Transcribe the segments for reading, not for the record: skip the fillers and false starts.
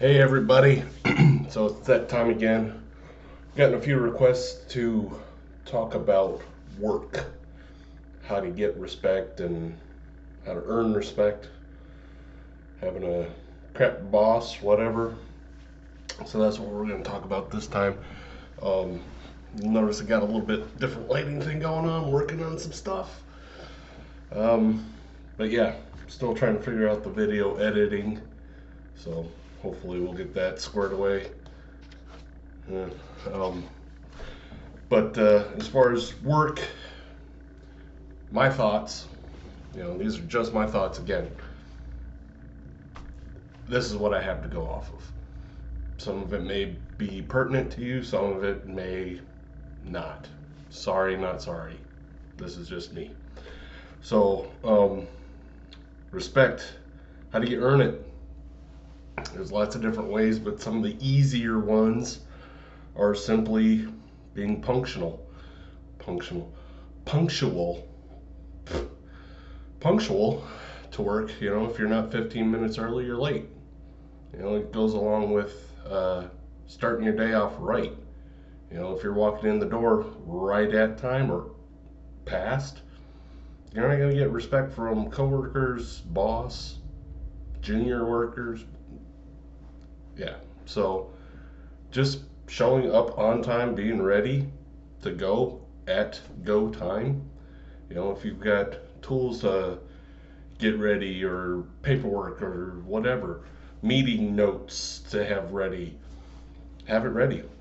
Hey everybody, so it's that time again. Gotten a few requests to talk about work, how to get respect and how to earn respect, having a crap boss, whatever. So that's what we're going to talk about this time. Um, Notice I got a little bit different lighting thing going on, working on some stuff. Um, but yeah, still trying to figure out the video editing, so hopefully we'll get that squared away. Yeah. Um, but as far as work, my thoughts, these are just my thoughts again. This is what I have to go off of. Some of it may be pertinent to you, some of it may not. Sorry, not sorry. This is just me. So, respect. How do you earn it? There's lots of different ways, but some of the easier ones are simply being punctual. Punctual. Punctual. Punctual to work. If you're not 15 minutes early, you're late. It goes along with starting your day off right. If you're walking in the door right at time or past, you're not going to get respect from coworkers, boss, junior workers. Yeah. So just showing up on time, being ready to go at go time. If you've got tools to get ready or paperwork or whatever, meeting notes to have it ready.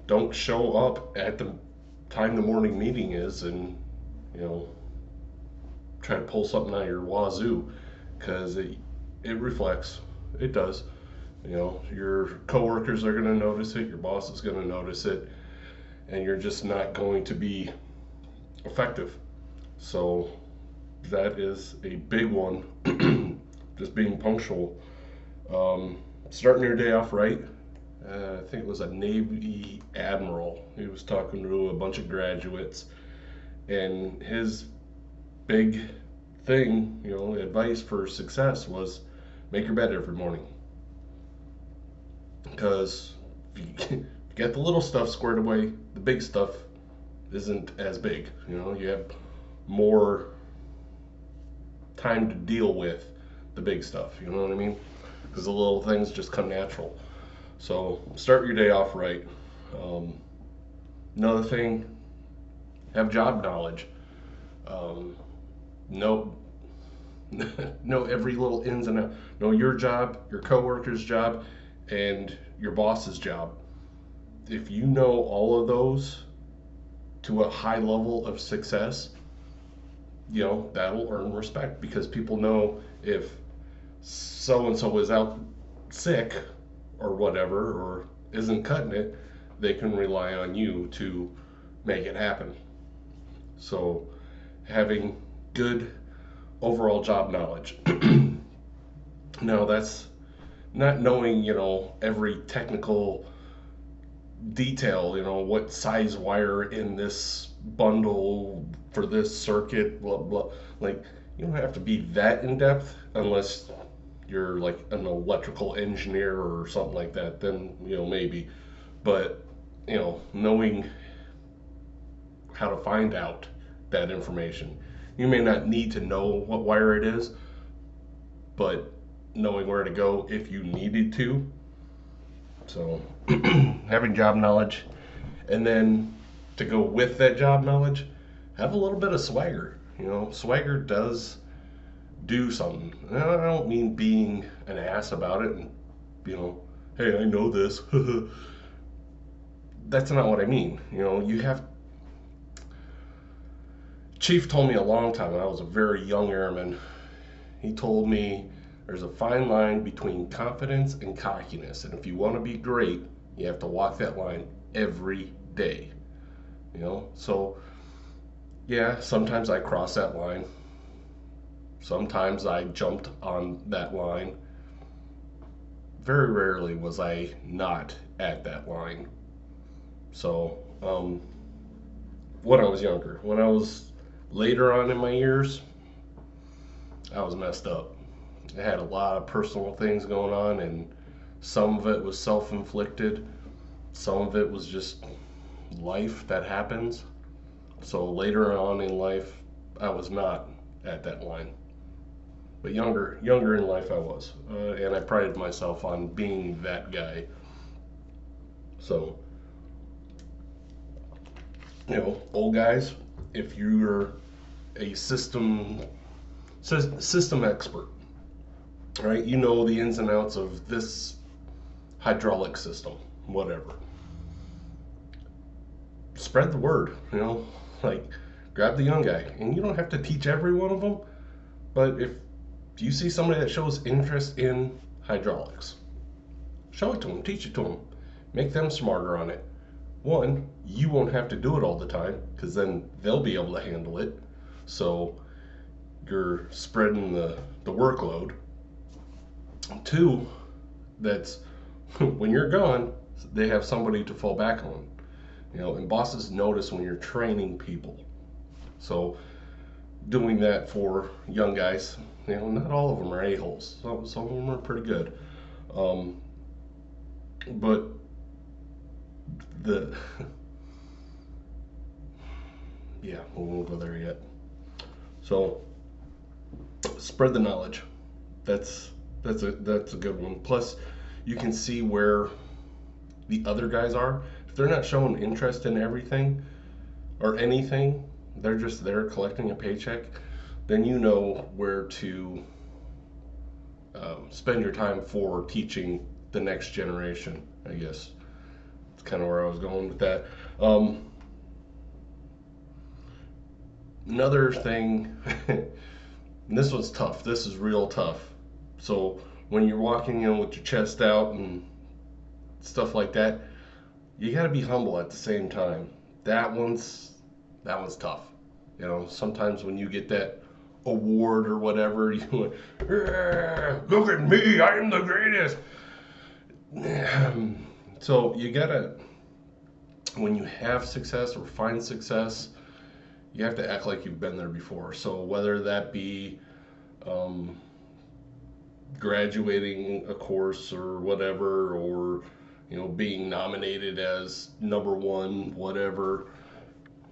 Don't show up at the time the morning meeting is and, you know, try to pull something out of your wazoo because it reflects. It does. Your coworkers are going to notice it, your boss is going to notice it, and you're just not going to be effective. So that is a big one. Just being punctual. Starting your day off right. I think it was a Navy admiral. He was talking to a bunch of graduates, and his big thing, advice for success was make your bed every morning. Because if you get the little stuff squared away, the big stuff isn't as big. You have more time to deal with the big stuff. You know what I mean? Because the little things just come natural. So start your day off right. Um, Another thing, have job knowledge. Um, know know every little ins and out. Know your job, your coworker's job, and your boss's job. If you know all of those to a high level of success, that'll earn respect because people know if so and so is out sick or whatever or isn't cutting it, they can rely on you to make it happen. So having good overall job knowledge. Now that's not knowing, every technical detail, what size wire in this bundle for this circuit, blah blah. Like you don't have to be that in depth unless you're like an electrical engineer or something like that. Then maybe, but knowing how to find out that information. You may not need to know what wire it is, but knowing where to go if you needed to. So having job knowledge, and then to go with that job knowledge, have a little bit of swagger. Swagger does do something. And I don't mean being an ass about it and, hey, I know this. That's not what I mean. You have. Chief told me a long time when I was a very young airman, he told me there's a fine line between confidence and cockiness. And if you want to be great, you have to walk that line every day. So yeah, sometimes I cross that line. Sometimes I jumped on that line. Very rarely was I not at that line. So, when I was younger, when I was later on in my years, I was messed up. I had a lot of personal things going on, and Some of it was self-inflicted. Some of it was just life that happens. So later on in life, I was not at that line. But younger in life, I was, and I prided myself on being that guy. So, old guys, if you're a system expert, right? You know the ins and outs of this hydraulic system, whatever. Spread the word, like grab the young guy, and you don't have to teach every one of them, but if you see somebody that shows interest in hydraulics, show it to them, teach it to them, make them smarter on it. One, you won't have to do it all the time because then they'll be able to handle it. So you're spreading the workload. Two, that's when you're gone, they have somebody to fall back on. And bosses notice when you're training people. So doing that for young guys, not all of them are a-holes. Some of them are pretty good. But the yeah, we won't go there yet. So spread the knowledge. That's a good one. Plus, you can see where the other guys are. If they're not showing interest in everything or anything, they're just there collecting a paycheck, then you know where to spend your time for teaching the next generation, I guess. That's kind of where I was going with that. Another thing, and this one's tough. This is real tough. So when you're walking in with your chest out and stuff like that, you got to be humble at the same time. That one's tough. Sometimes when you get that award or whatever, you look at me, I am the greatest. So you gotta, when you have success or find success, you have to act like you've been there before. So whether that be graduating a course or whatever, or being nominated as number one, whatever,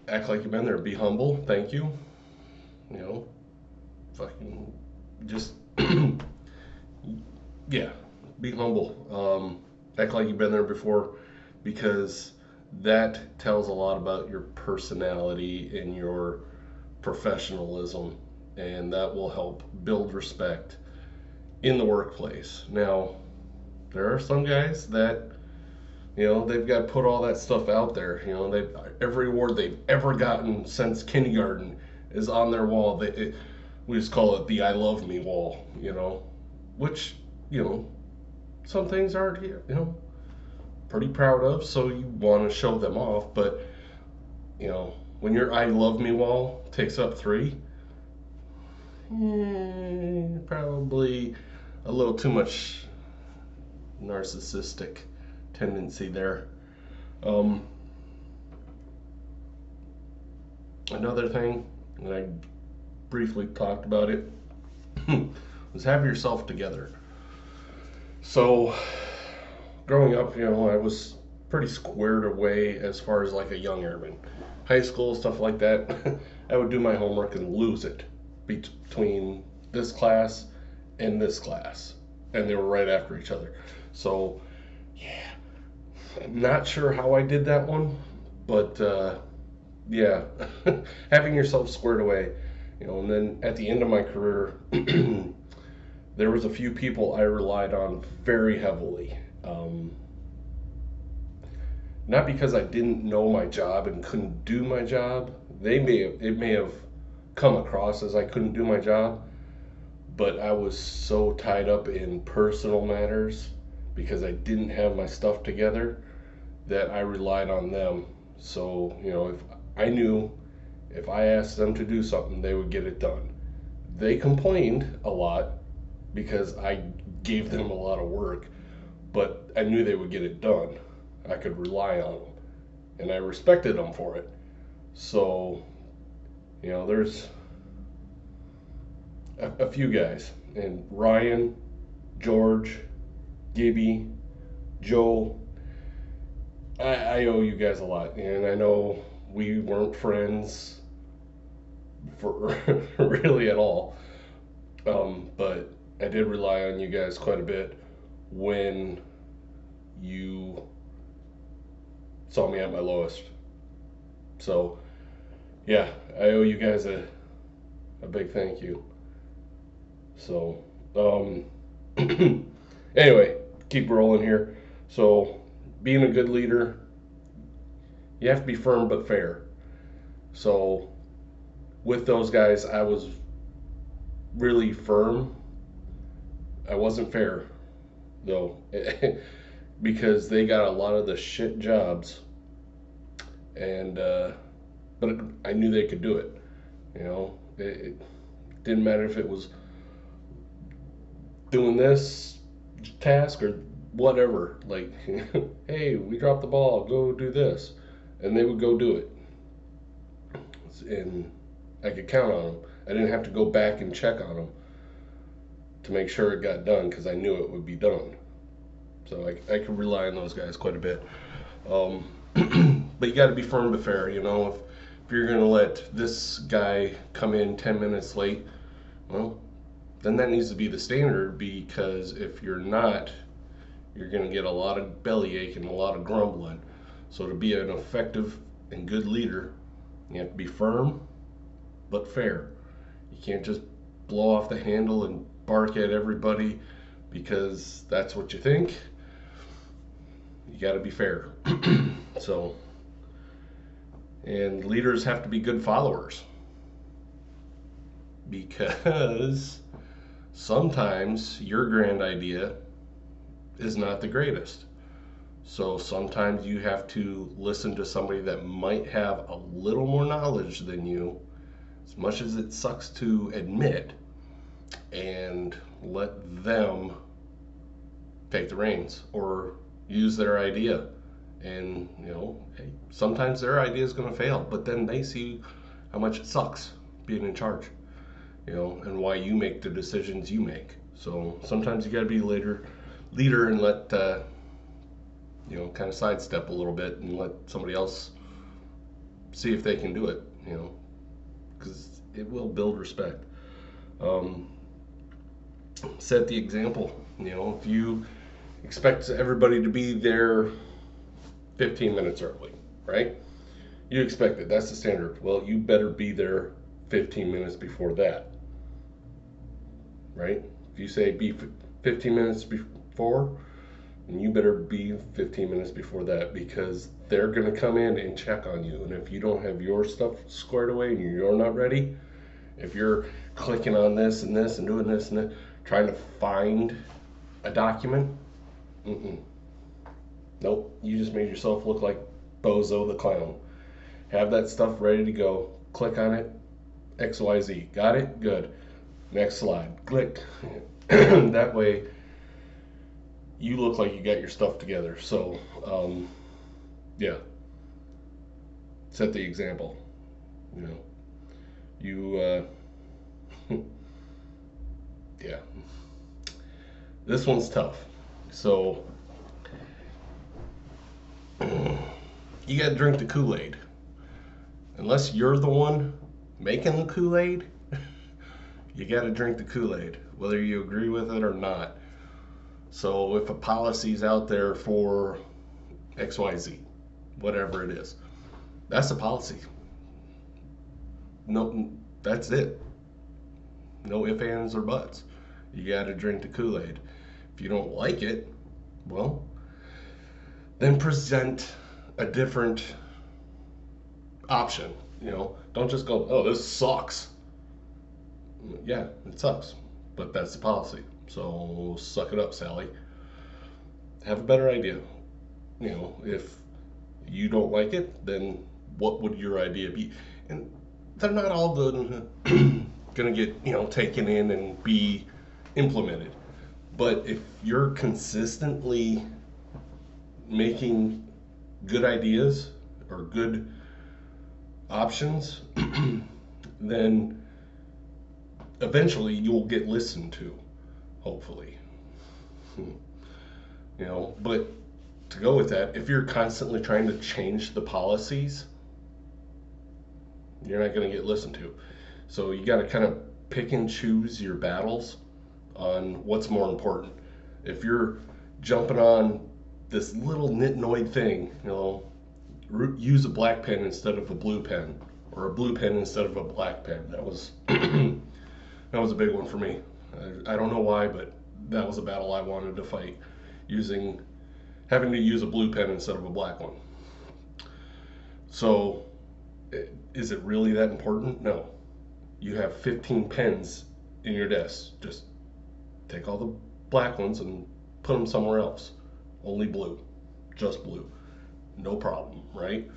act like you've been there. Be humble. Thank you. Fucking just yeah, be humble. Act like you've been there before, because that tells a lot about your personality and your professionalism, and that will help build respect in the workplace. Now, there are some guys that they've got to put all that stuff out there. Every award they've ever gotten since kindergarten is on their wall. We just call it the "I love me" wall. Which some things are pretty proud of, so you want to show them off. But when your "I love me" wall takes up 3, probably a little too much narcissistic tendency there. Another thing, and I briefly talked about it, was have yourself together. So growing up, I was pretty squared away as far as like a young airman. High school, stuff like that, I would do my homework and lose it between this class and this class. And they were right after each other. So, yeah, I'm not sure how I did that one, but yeah, having yourself squared away. And then at the end of my career, there was a few people I relied on very heavily. Not because I didn't know my job and couldn't do my job. It may have come across as I couldn't do my job, but I was so tied up in personal matters because I didn't have my stuff together that I relied on them. So, if I knew if I asked them to do something, they would get it done. They complained a lot because I gave them a lot of work, but I knew they would get it done. I could rely on them, and I respected them for it. So, there's a few guys, and Ryan, George, Gibby, Joe, I owe you guys a lot, and I know we weren't friends for really at all. But I did rely on you guys quite a bit when you saw me at my lowest. So yeah, I owe you guys a big thank you. So anyway, keep rolling here. So being a good leader, you have to be firm but fair. So with those guys, I was really firm. I wasn't fair though, because they got a lot of the shit jobs, and but I knew they could do it. You know, it didn't matter if it was doing this task or whatever. Like, hey, we dropped the ball, go do this, and they would go do it, and I could count on them. I didn't have to go back and check on them to make sure it got done because I knew it would be done. So I could rely on those guys quite a bit. But you got to be firm but fair. You know, if you're going to let this guy come in 10 minutes late, well, then that needs to be the standard, because if you're not, you're going to get a lot of bellyache and a lot of grumbling. So to be an effective and good leader, you have to be firm but fair. You can't just blow off the handle and bark at everybody because that's what you think. You got to be fair. So, and leaders have to be good followers, because sometimes your grand idea is not the greatest. So sometimes you have to listen to somebody that might have a little more knowledge than you, as much as it sucks to admit, and let them take the reins or use their idea. And you know, hey, sometimes their idea is going to fail, but then they see how much it sucks being in charge, you know, and why you make the decisions you make. So sometimes you got to be a leader and let you know, kind of sidestep a little bit and let somebody else see if they can do it, you know, because it will build respect. Set the example. You know, if you expect everybody to be there 15 minutes early, right? You expect it. That's the standard. Well, you better be there 15 minutes before that, right? If you say be 15 minutes before, then you better be 15 minutes before that, because they're going to come in and check on you. And if you don't have your stuff squared away and you're not ready, if you're clicking on this and this and doing this and that, trying to find a document, nope, you just made yourself look like Bozo the Clown. Have that stuff ready to go. Click on it. XYZ. Got it? Good. Next slide. Click. That way you look like you got your stuff together. So, yeah. Set the example. You know. You, yeah. This one's tough. So, you gotta drink the Kool-Aid. Unless you're the one making the Kool-Aid, you gotta drink the Kool-Aid, whether you agree with it or not. So if a policy's out there for XYZ, whatever it is, that's a policy. No, that's it. No ifs, ands, or buts. You gotta drink the Kool-Aid. If you don't like it, well, then present a different option. You know, don't just go, oh, this sucks. Yeah, it sucks, but that's the policy. So suck it up, Sally. Have a better idea. You know, if you don't like it, then what would your idea be? And they're not all gonna get, you know, taken in and be implemented. But if you're consistently making good ideas or good options, then eventually you'll get listened to, hopefully. You know, but to go with that, if you're constantly trying to change the policies, you're not going to get listened to. So you got to kind of pick and choose your battles on what's more important. If you're jumping on this little nitnoid thing, you know, use a black pen instead of a blue pen, or a blue pen instead of a black pen. That was that was a big one for me. I don't know why, but that was a battle I wanted to fight, having to use a blue pen instead of a black one. So, is it really that important? No. You have 15 pens in your desk. Just take all the black ones and put them somewhere else. Only blue. Just blue. No problem, right?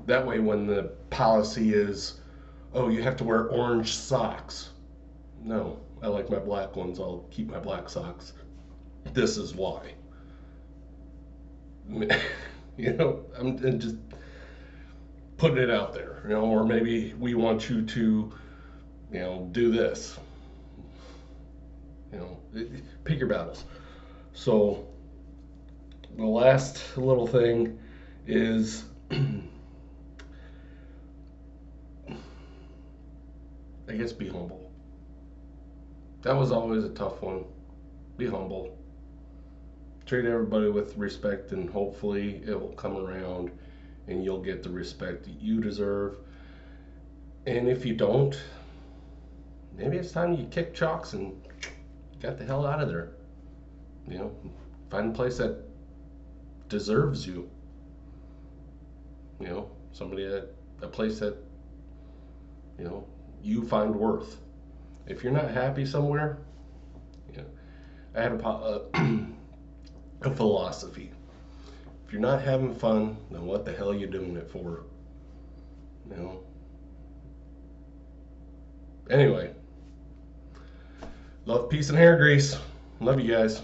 That way, when the policy is, oh, you have to wear orange socks. No, I like my black ones. I'll keep my black socks. This is why. You know, I'm just putting it out there, you know, or maybe we want you to, you know, do this. You know, pick your battles. So the last little thing is I guess be humble. That was always a tough one. Be humble. Treat everybody with respect, and hopefully it will come around and you'll get the respect that you deserve. And if you don't, maybe it's time you kick chocks and get the hell out of there. You know, find a place that deserves you. You know, a place that, you know, you find worth. If you're not happy somewhere, you know, I have a philosophy. If you're not having fun, then what the hell are you doing it for? You know. Anyway, love, peace, and hair grease. Love you guys.